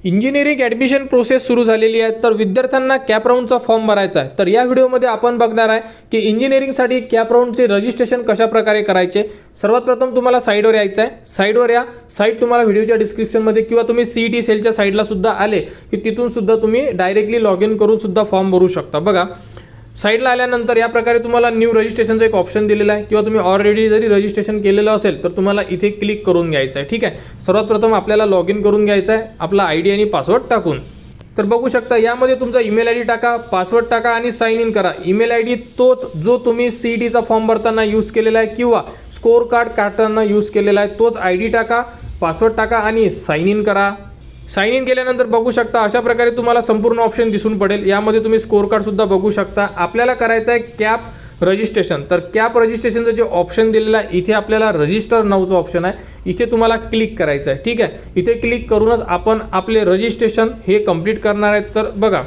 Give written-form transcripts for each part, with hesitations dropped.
Engineering admission process सुरू झालेली आहे, तर विद्यार्थ्यांना कॅप राऊंडचा फॉर्म भरायचा आहे। तर या व्हिडिओमध्ये आपण बघणार आहे की इंजिनिअरिंगसाठी कॅप राऊंडचे रजिस्ट्रेशन कशा प्रकारे करायचे। सर्वात प्रथम तुम्हाला साईडवर यायचं आहे। साईडवर या, साईट तुम्हाला व्हिडिओच्या डिस्क्रिप्शनमध्ये किंवा तुम्ही CET सेलच्या साईडला सुद्धा आले की तिथून सुद्धा तुम्ही डायरेक्टली लॉग इन करून सुद्धा फॉर्म भरू शकता। बघा, साईडला आल्यानंतर या प्रकारे तुम्हाला न्यू रजिस्ट्रेशनचा एक ऑप्शन दिलेला आहे, किंवा तुम्ही ऑलरेडी जरी रजिस्ट्रेशन केलेलं असेल तर तुम्हाला इथे क्लिक करून घ्यायचं आहे। ठीक आहे, सर्वात प्रथम आपल्याला लॉग इन करून घ्यायचं आहे आपला ID आणि पासवर्ड टाकून। तर बघू शकता यामध्ये तुमचा ईमेल ID टाका, पासवर्ड टाका आणि साइन इन करा। ईमेल ID तोच जो तुम्ही CETचा फॉर्म भरताना यूज केलेला आहे किंवा स्कोर कार्ड काढताना यूज केलेला आहे तोच ID टाका, पासवर्ड टाका आणि साइन इन करा। साइन इन केल्यानंतर बघू शकता अशा प्रकारे तुम्हाला संपूर्ण ऑप्शन दिसून पडेल। यामध्ये तुम्ही स्कोर कार्ड सुद्धा बघू शकता। आपल्याला करायचं आहे कॅप रजिस्ट्रेशन। तर कॅप रजिस्ट्रेशनचं जे ऑप्शन दिलेलं आहे इथे आपल्याला रजिस्टर नावचं ऑप्शन आहे, इथे तुम्हाला क्लिक करायचं आहे। ठीक आहे, इथे क्लिक करूनच आपण आपले रजिस्ट्रेशन हे कंप्लीट करणार आहे। तर बघा,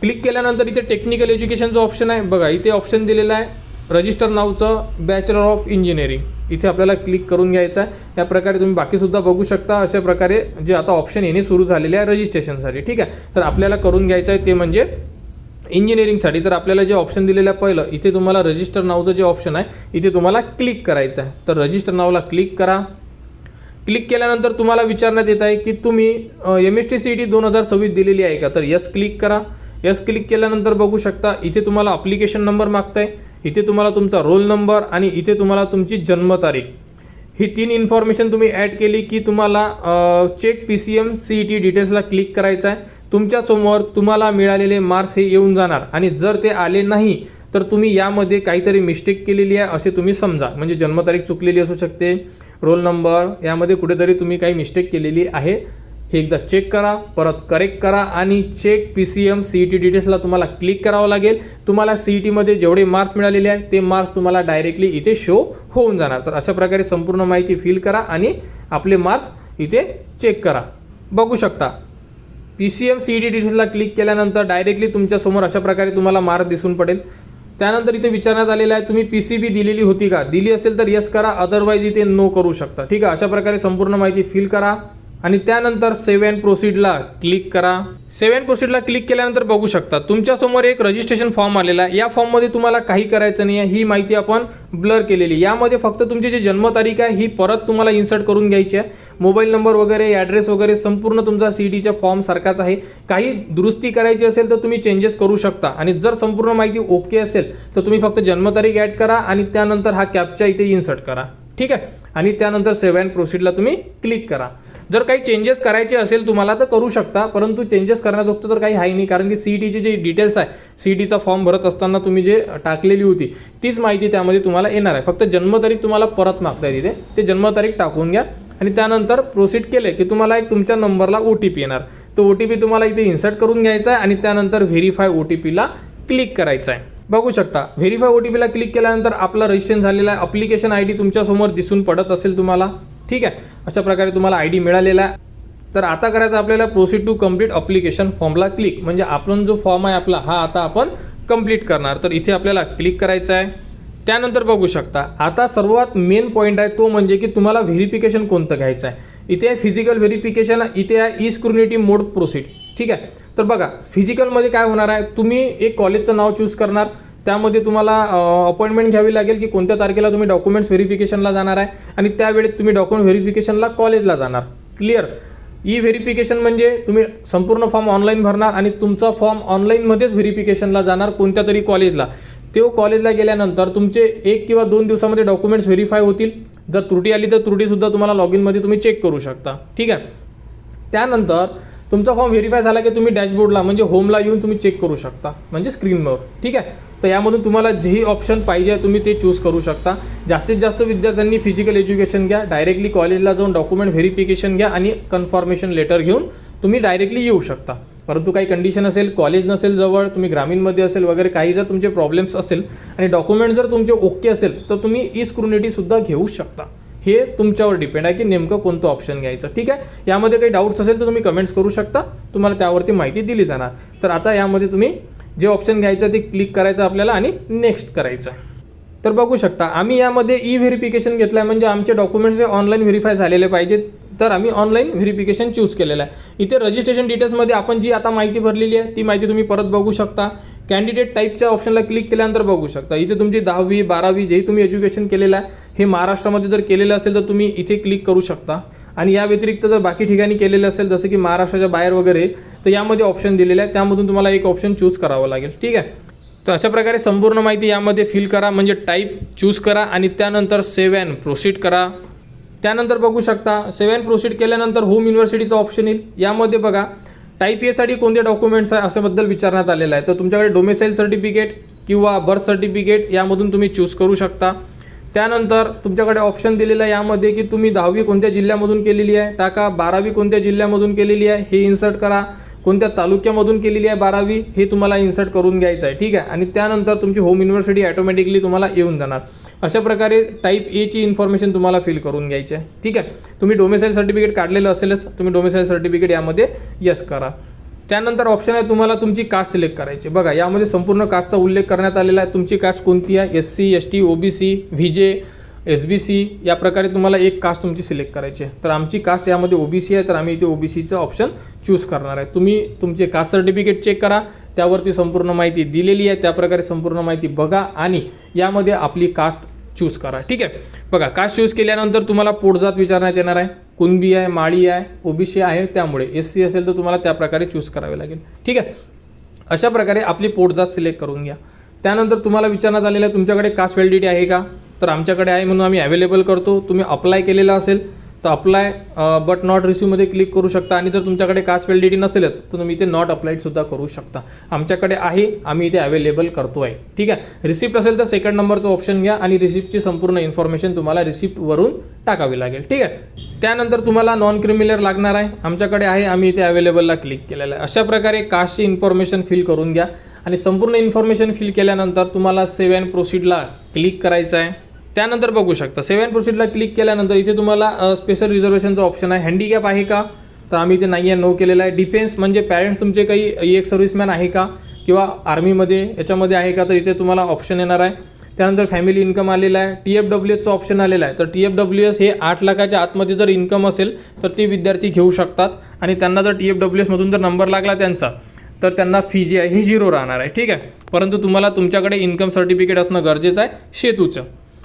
क्लिक केल्यानंतर इथे टेक्निकल एज्युकेशनचं ऑप्शन आहे। बघा, इथे ऑप्शन दिलेलं आहे रजिस्टर नावचं बॅचलर ऑफ इंजिनिअरिंग, इथे आपल्याला क्लिक करून घ्यायचं आहे। या प्रकारे तुम्ही बाकीसुद्धा बघू शकता। अशा प्रकारे जे आता ऑप्शन येणे सुरू झालेले आहे रजिस्ट्रेशनसाठी। ठीक आहे, तर आपल्याला करून घ्यायचं आहे ते म्हणजे इंजिनिअरिंगसाठी। तर आपल्याला जे ऑप्शन दिलेलं आहे पहिलं, इथे तुम्हाला रजिस्टर नावचं जे ऑप्शन आहे इथे तुम्हाला क्लिक करायचं आहे। तर रजिस्टर नावला क्लिक करा। क्लिक केल्यानंतर तुम्हाला विचारण्यात येत आहे की तुम्ही MST CET 2026 दिलेली आहे का। तर यस क्लिक करा। यस क्लिक केल्यानंतर बघू शकता इथे तुम्हाला ॲप्लिकेशन नंबर मागताय, इथे तुम्हाला तुमचा रोल नंबर आणि इथे तुम्हाला तुमची जन्मतारीख, ही 3 इन्फॉर्मेशन तुम्ही ॲड केली की तुम्हाला चेक PCM CET डिटेल्सला क्लिक करायचं आहे। तुमच्यासमोर तुम्हाला मिळालेले मार्क्स हे येऊन जाणार आणि जर ते आले नाही तर तुम्ही यामध्ये काहीतरी मिस्टेक केलेली आहे असे तुम्ही समजा। म्हणजे जन्मतारीख चुकलेली असू शकते, रोल नंबर यामध्ये कुठेतरी तुम्ही काही मिस्टेक केलेली आहे, हे एकदा चेक करा, परत करेक्ट करा आणि चेक PCM CET डिटेल्सला तुम्हाला क्लिक करावं लागेल। तुम्हाला CETमध्ये जेवढे मार्क्स मिळालेले आहेत ते मार्क्स तुम्हाला डायरेक्टली इथे शो होऊन जाणार। तर अशा प्रकारे संपूर्ण माहिती फिल करा आणि आपले मार्क्स इथे चेक करा। बघू शकता PCM CET डिटेल्सला क्लिक केल्यानंतर डायरेक्टली तुमच्यासमोर अशा प्रकारे तुम्हाला मार्क दिसून पडेल। त्यानंतर इथे विचारण्यात आलेलं आहे तुम्ही PCB दिलेली होती का, दिली असेल तर यस करा, अदरवाईज इथे नो करू शकता। ठीक आहे, अशा प्रकारे संपूर्ण माहिती फिल करा आणि त्यानंतर सेव्ह अँड प्रोसीडला क्लिक करा। सेव्ह अँड प्रोसीडला क्लिक केल्यानंतर बघू शकता तुमच्यासमोर एक रजिस्ट्रेशन फॉर्म आलेला आहे। या फॉर्ममध्ये तुम्हाला काही करायचं नाही आहे, ही माहिती आपण ब्लर केलेली। यामध्ये फक्त तुमची जी जन्मतारीख आहे ही परत तुम्हाला इन्सर्ट करून घ्यायची आहे। मोबाईल नंबर वगैरे, ॲड्रेस वगैरे संपूर्ण तुमचा CETच्या फॉर्म सारखाच आहे। काही दुरुस्ती करायची असेल तर तुम्ही चेंजेस करू शकता आणि जर संपूर्ण माहिती ओके असेल तर तुम्ही फक्त जन्मतारीख ॲड करा आणि त्यानंतर हा कॅप्चा इथे इन्सर्ट करा। ठीक आहे, आणि त्यानंतर सेव्ह अँड प्रोसीडला तुम्ही क्लिक करा। जर काही चेंजेस करायचे असेल तुम्हाला तर करू शकता, परंतु चेंजेस करण्याजोगतं तर काही आहे नाही, कारण की CETची जे डिटेल्स आहे, CETचा फॉर्म भरत असताना तुम्ही जे टाकलेली होती तीच माहिती त्यामध्ये तुम्हाला येणार आहे। फक्त जन्मतारीख तुम्हाला परत मागताय तिथे, ते जन्मतारीख टाकून घ्या आणि त्यानंतर प्रोसीड केले की तुम्हाला एक तुमच्या नंबरला OTP येणार। तो OTP तुम्हाला इथे इन्सर्ट करून घ्यायचा आहे आणि त्यानंतर व्हेरीफाय OTPला क्लिक करायचं आहे। बघू शकता व्हेरीफाय OTPला क्लिक केल्यानंतर आपला रजिस्ट्रेशन झालेला आहे। ॲप्लिकेशन ID तुमच्यासमोर दिसून पडत असेल तुम्हाला। ठीक आहे, अशा प्रकारे तुम्हाला ID मिळालेला आहे। तर आता करायचं आपल्याला प्रोसीड टू कंप्लीट ॲप्लिकेशन फॉर्मला क्लिक, म्हणजे आपण जो फॉर्म आहे आपला हा आता आपण कंप्लीट करणार। तर इथे आपल्याला क्लिक करायचं आहे। त्यानंतर बघू शकता आता सर्वात मेन पॉईंट आहे तो म्हणजे की तुम्हाला व्हेरिफिकेशन कोणतं घ्यायचं आहे। इथे आहे फिजिकल व्हेरिफिकेशन, इथे आहे ई स्क्रुनिटी मोड प्रोसीड। ठीक आहे, तर बघा फिजिकलमध्ये काय होणार आहे, तुम्ही एक कॉलेजचं नाव चूज करणार, त्यामध्ये तुम्हाला अपॉइंटमेंट घ्यावी लागेल की कोणत्या तारखेला तुम्ही डॉक्युमेंट्स व्हेरिफिकेशनला जाणार आहे आणि त्यावेळेत तुम्ही डॉक्युमेंट व्हेरिफिकेशनला कॉलेजला जाणार। क्लिअर। ई व्हेरिफिकेशन म्हणजे तुम्ही संपूर्ण फॉर्म ऑनलाईन भरणार आणि तुमचा फॉर्म ऑनलाईनमध्येच व्हेरिफिकेशनला जाणार कोणत्या तरी कॉलेजला। तो कॉलेजला गेल्यानंतर तुमचे 1 किंवा 2 दिवसामध्ये डॉक्युमेंट्स व्हेरीफाय होतील। जर त्रुटी आली तर त्रुटीसुद्धा तुम्हाला लॉग इनमध्ये तुम्ही चेक करू शकता। ठीक आहे, त्यानंतर तुमचा फॉर्म व्हेरीफाय झाला की तुम्ही डॅशबोर्डला म्हणजे होमला येऊन तुम्ही चेक करू शकता, म्हणजे स्क्रीनवर। ठीक आहे, तर यामधून तुम्हाला जेही ऑप्शन पाहिजे तुम्ही ते चूज करू शकता। जास्तीत जास्त विद्यार्थ्यांनी फिजिकल एज्युकेशन घ्या, डायरेक्टली कॉलेजला जाऊन डॉक्युमेंट व्हेरिफिकेशन घ्या आणि कन्फर्मेशन लेटर घेऊन तुम्ही डायरेक्टली येऊ शकता। परंतु काही कंडिशन असेल, कॉलेज नसेल जवळ, तुम्ही ग्रामीणमध्ये असेल वगैरे काही जर तुमचे प्रॉब्लेम्स असेल आणि डॉक्युमेंट जर तुमचे ओके असेल तर तुम्ही ई स्क्रुनिटीसुद्धा घेऊ शकता। हे तुमच्यावर डिपेंड आहे की नेमकं कोणतं ऑप्शन घ्यायचं। ठीक आहे, यामध्ये काही डाऊट्स असेल तर तुम्ही कमेंट्स करू शकता, तुम्हाला त्यावरती माहिती दिली जाणार। तर आता यामध्ये तुम्ही जे ऑप्शन घ्यायचं ते क्लिक करायचं आपल्याला आणि नेक्स्ट करायचं आहे। तर बघू शकता आम्ही यामध्ये ई व्हेरिफिकेशन घेतलं आहे, म्हणजे आमचे डॉक्युमेंट्स ऑनलाईन व्हेरीफाय झालेले पाहिजेत। तर आम्ही ऑनलाईन व्हेरिफिकेशन चूज केलेलं आहे. इथे रजिस्ट्रेशन डिटेल्समध्ये आपण जी आता माहिती भरलेली आहे ती माहिती तुम्ही परत बघू शकता. कॅन्डिडेट टाईपच्या ऑप्शनला क्लिक केल्यानंतर बघू शकता इथे तुमची 10वी 12वी जे तुम्ही एज्युकेशन केलेलं आहे हे महाराष्ट्रामध्ये जर केलेलं असेल तर तुम्ही इथे क्लिक करू शकता. आणि या व्यतिरिक्त जर बाकी ठिकाणी केलेलं असेल जसं की महाराष्ट्राच्या बाहेर वगैरे तर यामध्ये ऑप्शन दिलेले आहे, त्यामधून तुम्हाला एक ऑप्शन चूज करावं लागेल. ठीक आहे. तर अशा प्रकारे संपूर्ण माहिती यामध्ये फिल करा, म्हणजे टाईप चूज करा आणि त्यानंतर सेव्ह अँड प्रोसीड करा. त्यानंतर बघू शकता सेव्ह अँड प्रोसीड केल्यानंतर होम युनिव्हर्सिटीचं ऑप्शन येईल. यामध्ये बघा टाईप एसाठी कोणते डॉक्युमेंट्स आहे अशाबद्दल विचारण्यात आलेलं आहे. तर तुमच्याकडे डोमेसाईल सर्टिफिकेट किंवा बर्थ सर्टिफिकेट यामधून तुम्ही चूज करू शकता. त्यानंतर तुमच्याकडे ऑप्शन दिलेला आहे यामध्ये की तुम्ही 10वी कोणत्या जिल्ह्यामधून केलेली आहे टाका, 12वी कोणत्या जिल्ह्यामधून केलेली आहे हे इन्सर्ट करा, कोणत्या तालुक्यामधून केलेली आहे 12वी हे तुम्हाला इन्सर्ट करून घ्यायचं आहे. ठीक आहे. आणि त्यानंतर तुमची होम युनिव्हर्सिटी ऑटोमॅटिकली तुम्हाला येऊन जाणार. अशा प्रकारे टाईप एची इन्फॉर्मेशन तुम्हाला फिल करून घ्यायची आहे. ठीक आहे. तुम्ही डोमेसाईल सर्टिफिकेट काढलेलं असेलच, तुम्ही डोमेसाईल सर्टिफिकेट यामध्ये यस करा. त्यानंतर ऑप्शन आहे तुम्हाला तुमची कास्ट सिलेक्ट करायची. बघा यामध्ये संपूर्ण कास्टचा उल्लेख करण्यात आलेला आहे. तुमची कास्ट कोणती आहे, SC ST OBC VJ SBC या प्रकारे तुम्हाला एक कास्ट तुमची सिलेक्ट करायची आहे. तर आमची कास्ट यामध्ये OBC आहे तर आम्ही इथे OBCचं ऑप्शन चूज करणार आहे. तुम्ही तुमचे कास्ट सर्टिफिकेट चेक करा, त्यावरती संपूर्ण माहिती दिलेली आहे, त्याप्रकारे संपूर्ण माहिती बघा आणि यामध्ये आपली कास्ट चूज करा. ठीक आहे. बघा कास्ट चूज केल्यानंतर तुम्हाला पोटजात विचारण्यात येणार आहे, कुणबी आहे, माळी आहे, OBC आहे, त्यामुळे SC असेल तर तुम्हाला त्या प्रकारे चूज करावे लागेल. ठीक आहे. अशा प्रकारे आपली पोटजात सिलेक्ट करून घ्या. त्यानंतर तुम्हाला विचारण्यात आलेलं आहे तुमच्याकडे कास्ट व्हॅलिडिटी आहे का, तर आमच्याकडे आहे म्हणून आम्ही अवेलेबल करतो. तुम्ही अप्लाय केलेला असेल तर अप्लाय बट नॉट रिसीव्हमध्ये क्लिक करू शकता आणि जर तुमच्याकडे कास्ट व्हॅलिडिटी नसेलच तर तुम्ही इथे नॉट अप्लाईडसुद्धा करू शकता. आमच्याकडे आहे, आम्ही इथे अवेलेबल करतो आहे. ठीक आहे. रिसिप्ट असेल तर सेकंड नंबरचं ऑप्शन घ्या आणि रिसिप्टची संपूर्ण इन्फॉर्मेशन तुम्हाला रिसिप्टवरून टाकावी लागेल. ठीक आहे. त्यानंतर तुम्हाला नॉन क्रिमिनल लागणार आहे, आमच्याकडे आहे, आम्ही इथे अवेलेबलला क्लिक केलेलं आहे. अशा प्रकारे कास्टची इन्फॉर्मेशन फिल करून घ्या आणि संपूर्ण इन्फॉर्मेशन फिल केल्यानंतर तुम्हाला सेव्ह अँड प्रोसीडला क्लिक करायचं आहे. त्यानंतर बघू शकता सेव्ह अँड प्रोसीडला क्लिक केल्यानंतर इथे तुम्हाला स्पेशल रिझर्वेशनचं ऑप्शन आहे. हँडिकॅप आहे का, तर आम्ही इथे नाही आहे, नो केलेलं आहे. डिफेन्स म्हणजे पॅरेंट्स तुमचे काही एक सर्व्हिसमॅन आहे का किंवा आर्मीमध्ये याच्यामध्ये आहे का, तर इथे तुम्हाला ऑप्शन येणार आहे. त्यानंतर फॅमिली इन्कम आलेला आहे. TFWSचं ऑप्शन आलेलं आहे. तर TFWS हे 8 लाखाच्या आतमध्ये जर इन्कम असेल तर ते विद्यार्थी घेऊ शकतात आणि त्यांना जर TFWSमधून जर नंबर लागला त्यांचा तर त्यांना फी जी आहे ही 0 राहणार आहे. ठीक आहे. परंतु तुम्हाला तुमच्याकडे इन्कम सर्टिफिकेट असणं गरजेचं आहे, शेतूचं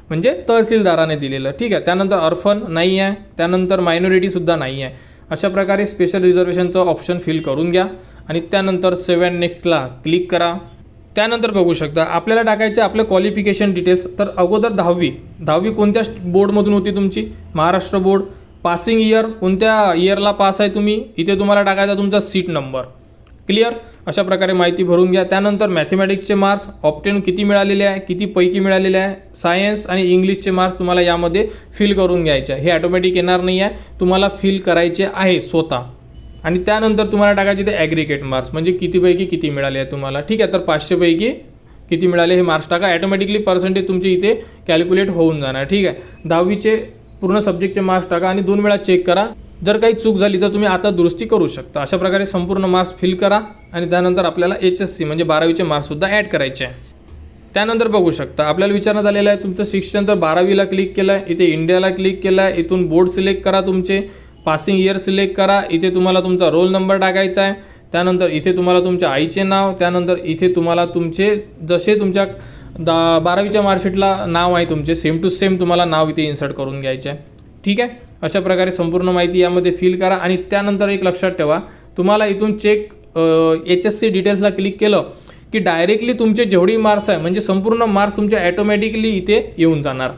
म्हणजे तहसीलदाराने दिलेलं. ठीक आहे. त्यानंतर अर्फन नाही आहे, त्यानंतर मायनॉरिटीसुद्धा नाही आहे. अशा प्रकारे स्पेशल रिझर्वेशनचं ऑप्शन फिल करून घ्या आणि त्यानंतर सेव्ह अँड नेक्स्टला क्लिक करा. त्यानंतर बघू शकता आपल्याला टाकायचे आपले क्वालिफिकेशन डिटेल्स. तर अगोदर 10वी कोणत्या बोर्डमधून होती तुमची, महाराष्ट्र बोर्ड. पासिंग इयर कोणत्या इयरला पास आहे तुम्ही, इथे तुम्हाला टाकायचा तुमचा सीट नंबर. क्लिअर. अशा प्रकारे माहिती भरून घ्या. त्यानंतर मॅथमॅटिक्सचे मार्क्स ऑप्टेन किती मिळालेले आहे, किती पैकी मिळालेले आहे. सायन्स आणि इंग्लिशचे मार्क्स तुम्हाला यामध्ये फिल करून घ्यायचे आहे. हे ऑटोमॅटिक येणार नाही आहे, तुम्हाला फिल करायचे आहे स्वतः. आणि त्यानंतर तुम्हाला टाकायचे ते ॲग्रिगेट मार्क्स म्हणजे कितीपैकी किती मिळाले आहे तुम्हाला. ठीक आहे. तर 500 पैकी किती मिळाले हे मार्क्स टाका, ऑटोमॅटिकली पर्सेंटेज तुमचे इथे कॅल्क्युलेट होऊन जाणार. ठीक आहे. 10वीचे पूर्ण सब्जेक्टचे मार्क्स टाका आणि 2 वेळा चेक करा. जर काही चूक झाली तर तुम्ही आता दुरुस्ती करू शकता. अशा प्रकारे संपूर्ण मार्क्स फिल करा आणि त्यानंतर आपल्याला HSC म्हणजे 12वीचे मार्क्ससुद्धा ॲड करायचे आहे. त्यानंतर बघू शकता आपल्याला विचारण्यात आलेलं आहे तुमचं शिक्षण. तर 12वीला क्लिक केलं आहे, इथे इंडियाला क्लिक केलं आहे, इथून बोर्ड सिलेक्ट करा, तुमचे पासिंग इयर सिलेक्ट करा, इथे तुम्हाला तुमचा रोल नंबर टाकायचा आहे. त्यानंतर इथे तुम्हाला तुमच्या आईचे नाव, त्यानंतर इथे तुम्हाला तुमचे जसे तुमच्या 12वीच्या मार्कशीटला नाव आहे तुमचे सेम टू सेम तुम्हाला नाव इथे इन्सर्ट करून घ्यायचे आहे. ठीक आहे. अशा प्रकारे संपूर्ण माहिती यामध्ये फिल करा आणि त्यानंतर एक लक्षात ठेवा तुम्हाला इथून चेक HSC डिटेल्सला क्लिक केलं की डायरेक्टली तुमचे जेवढी मार्क्स आहे म्हणजे संपूर्ण मार्क्स तुमचे ॲटोमॅटिकली इथे येऊन जाणार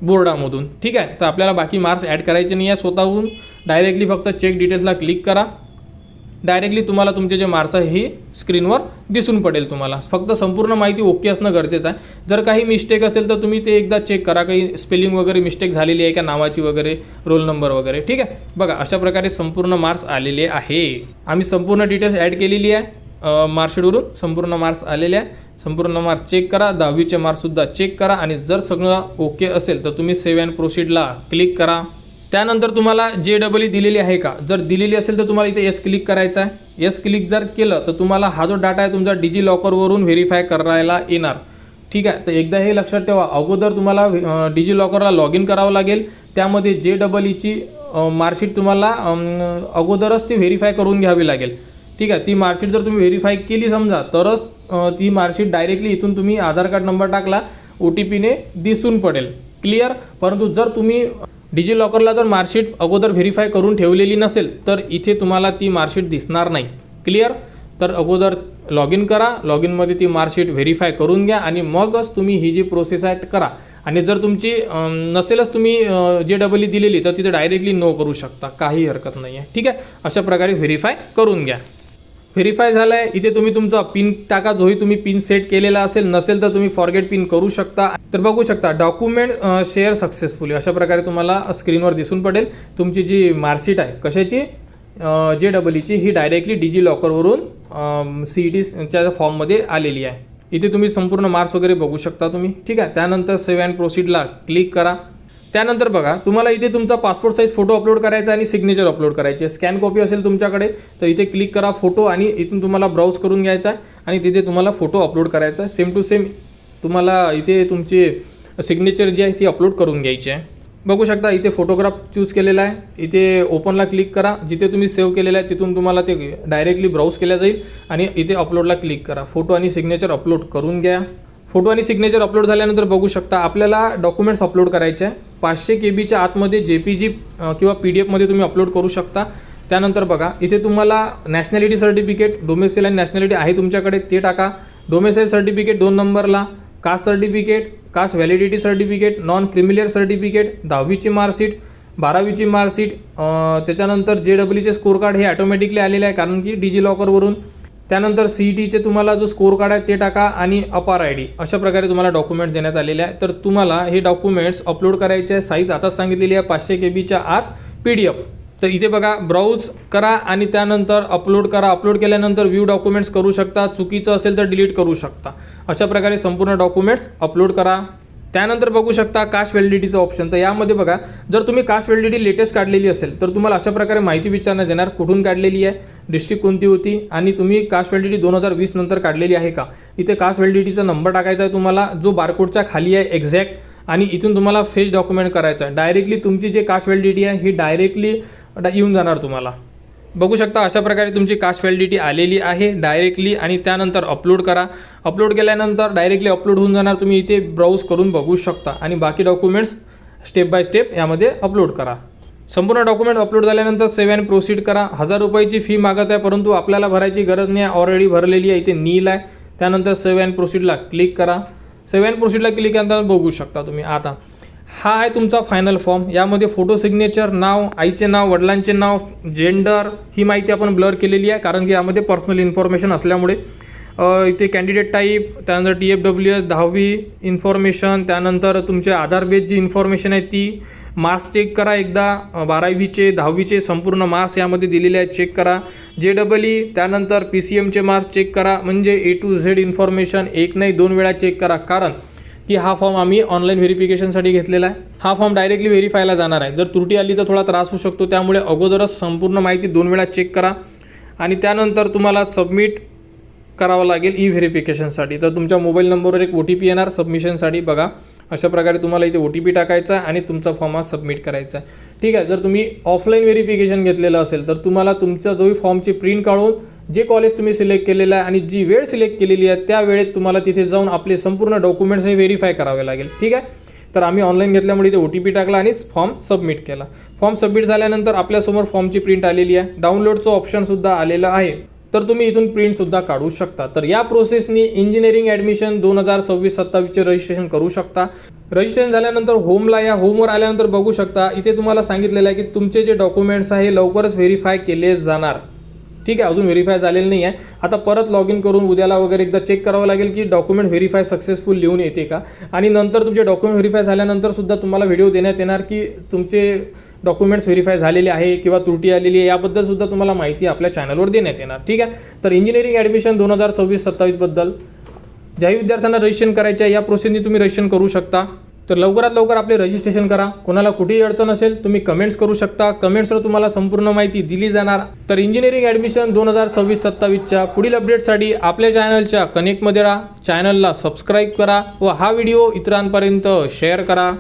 बोर्डामधून. ठीक आहे. तर आपल्याला बाकी मार्क्स ॲड करायचे नाही आहे, स्वतःहून डायरेक्टली फक्त चेक डिटेल्सला क्लिक करा. डायरेक्टली तुम्हाला तुमचे जे मार्क्स आहे हे स्क्रीनवर दिसून पडेल. तुम्हाला फक्त संपूर्ण माहिती ओके असणं गरजेचं आहे. जर काही मिस्टेक असेल तर तुम्ही ते एकदा चेक करा, काही स्पेलिंग वगैरे मिस्टेक झालेली आहे का नावाची वगैरे, रोल नंबर वगैरे. ठीक आहे. बघा अशा प्रकारे संपूर्ण मार्क्स आलेले आहे. आम्ही संपूर्ण डिटेल्स ॲड केलेली आहे मार्कशीटवरून, संपूर्ण मार्क्स आलेले आहे. संपूर्ण मार्क्स चेक करा, 10वीचे मार्क्ससुद्धा चेक करा आणि जर सगळं ओके असेल तर तुम्ही सेव्ह अँड प्रोसीडला क्लिक करा. त्यानंतर तुम्हाला JEE दिलेली आहे का, जर दिलेली असेल तर तुम्हाला इथे येस क्लिक करायचं आहे. येस क्लिक जर केलं तर तुम्हाला हा जो डाटा आहे तुमचा डिजिलॉकरवरून व्हेरीफाय करायला येणार. ठीक आहे. तर एकदा हे लक्षात ठेवा, अगोदर तुम्हाला डिजिलॉकरला लॉग इन करावं लागेल. त्यामध्ये JEEची मार्कशीट तुम्हाला अगोदरच ती व्हेरीफाय करून घ्यावी लागेल. ठीक आहे, ती मार्कशीट जर तुम्ही व्हेरीफाय केली समजा तरच ती मार्कशीट डायरेक्टली इथून तुम्ही आधार कार्ड नंबर टाकला OTPने दिसून पडेल. क्लिअर. परंतु जर तुम्ही डिजिलॉकरला जर मार्कशीट अगोदर व्हेरीफाय करून ठेवलेली नसेल तर इथे तुम्हाला ती मार्कशीट दिसणार नाही. क्लिअर. तर अगोदर लॉग इन करा, लॉग इनमध्ये ती मार्कशीट व्हेरीफाय करून घ्या आणि मगच तुम्ही ही जी प्रोसेस आहे करा. आणि जर तुमची नसेलच तुम्ही JEE दिलेली तर तिथे डायरेक्टली नो करू शकता, काही हरकत नाही आहे. ठीक आहे, अशा प्रकारे व्हेरीफाय करून घ्या. व्हेरीफाय झालं आहे. इथे तुम्ही तुमचा पिन टाका, जोही तुम्ही पिन सेट केलेला असेल, नसेल तर तुम्ही फॉरगेट पिन करू शकता. तर बघू शकता डॉक्युमेंट शेअर सक्सेसफुली अशा प्रकारे तुम्हाला स्क्रीनवर दिसून पडेल. तुमची जी मार्कशीट आहे कशाची, JEEची, ही डायरेक्टली डिजिलॉकरवरून CETच्या फॉर्ममध्ये आलेली आहे. इथे तुम्ही संपूर्ण मार्क्स वगैरे बघू शकता तुम्ही. ठीक आहे. त्यानंतर सेव्ह अँड प्रोसीडला क्लिक करा. त्यानंतर बघा तुम्हाला इथे तुमचा पासपोर्ट साईज फोटो अपलोड करायचा आणि सिग्नेचर अपलोड करायचे. स्कॅन कॉपी असेल तुमच्याकडे तर इथे क्लिक करा फोटो आणि इथून तुम्हाला ब्राउज करून घ्यायचा आहे आणि तिथे तुम्हाला फोटो अपलोड करायचा आहे. सेम टू सेम तुम्हाला इथे तुमची सिग्नेचर जी आहे ती अपलोड करून घ्यायची आहे. बघू शकता इथे फोटोग्राफ चूज केलेला आहे. इथे ओपनला क्लिक करा. जिथे तुम्ही सेव्ह केलेलं आहे तिथून तुम्हाला ते डायरेक्टली ब्राउज केल्या जाईल आणि इथे अपलोडला क्लिक करा. फोटो आणि सिग्नेचर अपलोड करून घ्या. फोटो आणि सिग्नेचर अपलोड झाल्यानंतर बघू शकता आपल्याला डॉक्युमेंट्स अपलोड करायचे आहे. 500 KB आतमध्ये JPG किंवा PDF तुम्ही अपलोड करू शकता. त्यानंतर बघा इथे तुम्हाला नॅशनॅलिटी सर्टिफिकेट, डोमेसाईल आणि नॅशनॅलिटी आहे तुमच्याकडे ते टाका. डोमेसाईल सर्टिफिकेट 2 नंबरला, caste certificate, caste validity certificate, non creamy layer certificate, 10वीची मार्कशीट, 12वीची मार्कशीट, त्याच्यानंतर JEEचे स्कोर कार्ड हे ऑटोमॅटिकली आलेले आहे कारण की डिजिलॉकरवरून. त्यानंतर CETचे तुम्हाला जो स्कोर कार्ड आहे ते टाका आणि अपार ID अशा प्रकारे तुम्हाला डॉक्युमेंट देण्यात आलेले आहे. तर तुम्हाला हे डॉक्युमेंट्स अपलोड करायचे आहे. साईज आताच सांगितलेली आहे 500 KB आत PDF. तर इथे बघा ब्राउज करा आणि त्यानंतर अपलोड करा. अपलोड केल्यानंतर व्ह्यू डॉक्युमेंट्स करू शकता. चुकीचं असेल तर डिलीट करू शकता. अशा प्रकारे संपूर्ण डॉक्युमेंट्स अपलोड करा. त्यानंतर बघू शकता कास्ट व्हॅलिडिटीचं ऑप्शन. तर यामध्ये बघा जर तुम्ही कास्ट व्हॅलिडिटी लेटेस्ट काढलेली असेल तर तुम्हाला अशा प्रकारे माहिती विचारण्यात येणार, कुठून काढलेली आहे, डिस्ट्रिक्ट कोणती होती आणि तुम्ही कास्ट व्हॅलिडिटी 2020 नंतर काढलेली आहे का. इथे कास्ट व्हॅलिडिटीचा नंबर टाकायचा आहे तुम्हाला जो बारकोडच्या खाली आहे एक्झॅक्ट आणि इथून तुम्हाला फेच डॉक्युमेंट करायचं आहे. डायरेक्टली तुमची जे कास्ट व्हॅलिडिटी आहे ही डायरेक्टली येऊन जाणार तुम्हाला. बघू शकता अशा प्रकारे तुमची कास्ट व्हॅलिडिटी आलेली आहे डायरेक्टली आणि त्यानंतर अपलोड करा. अपलोड केल्यानंतर डायरेक्टली अपलोड होऊन जाणार. तुम्ही इथे ब्राउज करून बघू शकता आणि बाकी डॉक्युमेंट्स स्टेप बाय स्टेप यामध्ये अपलोड करा. संपूर्ण डॉक्युमेंट अपलोड झाल्यानंतर सेव्ह अँड प्रोसीड करा. 1000 रुपयाची फी मागत आहे परंतु आपल्याला भरायची गरज नाही, ऑलरेडी भरलेली आहे. इथे नील आहे. त्यानंतर सेव्ह अँड प्रोसीडला क्लिक करा. सेव्ह अँड प्रोसीडला क्लिक केल्यानंतर बघू शकता तुम्ही आता हा आहे तुमचा फायनल फॉर्म. यामध्ये फोटो, सिग्नेचर, नाव, आईचे नाव, वडिलांचे नाव, जेंडर ही माहिती आपण ब्लर केलेली आहे कारण की यामध्ये पर्सनल इन्फॉर्मेशन असल्यामुळे. इथे कॅन्डिडेट टाईप, त्यानंतर TFWS, 10वी इन्फॉर्मेशन, त्यानंतर तुमचे आधार बेस जी इन्फॉर्मेशन आहे ती. मार्क्स चेक करा एकदा, 12वीचे 10वीचे संपूर्ण मार्क्स यामध्ये दिलेले आहेत चेक करा. JEE, त्यानंतर PCMचे मार्क्स चेक करा. म्हणजे A to Z इन्फॉर्मेशन एक नाही 2 वेळा चेक करा कारण की हा फॉर्म आम्ही ऑनलाईन व्हेरिफिकेशनसाठी घेतलेला आहे. हा फॉर्म डायरेक्टली व्हेरीफायला जाणार आहे. जर त्रुटी आली तर थोडा त्रास होऊ शकतो, त्यामुळे अगोदरच संपूर्ण माहिती 2 वेळा चेक करा आणि त्यानंतर तुम्हाला सबमिट करावं लागेल व्हेरिफिकेशनसाठी. तर तुमच्या मोबाईल नंबरवर एक OTP येणार सबमिशनसाठी. बघा अशा प्रकारे तुम्हाला इथे OTP टाकायचा आणि तुमचा फॉर्म हा सबमिट करायचा आहे. ठीक आहे. जर तुम्ही ऑफलाईन व्हेरिफिकेशन घेतलेलं असेल तर तुम्हाला तुमच्या जो फॉर्मची प्रिंट काढून जे कॉलेज तुम्ही सिलेक्ट केलेलं आहे आणि जी वेळ सिलेक्ट केलेली आहे त्या वेळेत तुम्हाला तिथे जाऊन आपले संपूर्ण डॉक्युमेंट्स हे व्हेरीफाय करावे लागेल. ठीक आहे. तर आम्ही ऑनलाईन घेतल्यामुळे इथे OTP टाकला आणि फॉर्म सबमिट केला. फॉर्म सबमिट झाल्यानंतर आपल्यासमोर फॉर्मची प्रिंट आलेली आहे. डाउनलोडचं ऑप्शनसुद्धा आलेलं आहे. तर तुम्ही इथून प्रिंटसुद्धा काढू शकता. तर या प्रोसेसनी इंजिनिअरिंग ॲडमिशन 2026-27चे रजिस्ट्रेशन करू शकता. रजिस्ट्रेशन झाल्यानंतर होमला या. होमवर आल्यानंतर बघू शकता इथे तुम्हाला सांगितलेलं आहे की तुमचे जे डॉक्युमेंट्स आहे लवकरच व्हेरीफाय केले जाणार. ठीक आहे. अजून व्हेरीफाय झालेलं नाही आहे. आता परत लॉग इन करून उद्याला वगैरे एकदा चेक करावं लागेल की डॉक्युमेंट व्हेरीफाय सक्सेसफुल लिहून येते का. आणि नंतर तुमचे डॉक्युमेंट व्हेरीफाय झाल्यानंतर सुद्धा तुम्हाला व्हिडिओ देण्यात येणार की तुमचे डॉक्युमेंट्स व्हेरीफाय झालेले आहे किंवा त्रुटी आलेली आहे याबद्दल सुद्धा तुम्हाला माहिती आपल्या चॅनलवर देण्यात येणार. ठीक आहे. तर इंजिनिअरिंग ॲडमिशन 2026-27 बद्दल ज्याही विद्यार्थ्यांना रजिस्ट्रेशन करायचे आहे या प्रोसेसनी तुम्ही रजिस्ट्रेशन करू शकता. तर लवकरात लवकर आपले रजिस्ट्रेशन करा. कोणाला कुठेही अडचण असेल तुम्ही कमेंट्स करू शकता. कमेंट्सवर तुम्हाला संपूर्ण माहिती दिली जाणार. तर इंजिनिअरिंग ॲडमिशन 2026-27च्या पुढील अपडेटसाठी आपल्या चॅनलच्या कनेक्टमध्ये राहा. चॅनलला सबस्क्राईब करा व हा व्हिडिओ इतरांपर्यंत शेअर करा.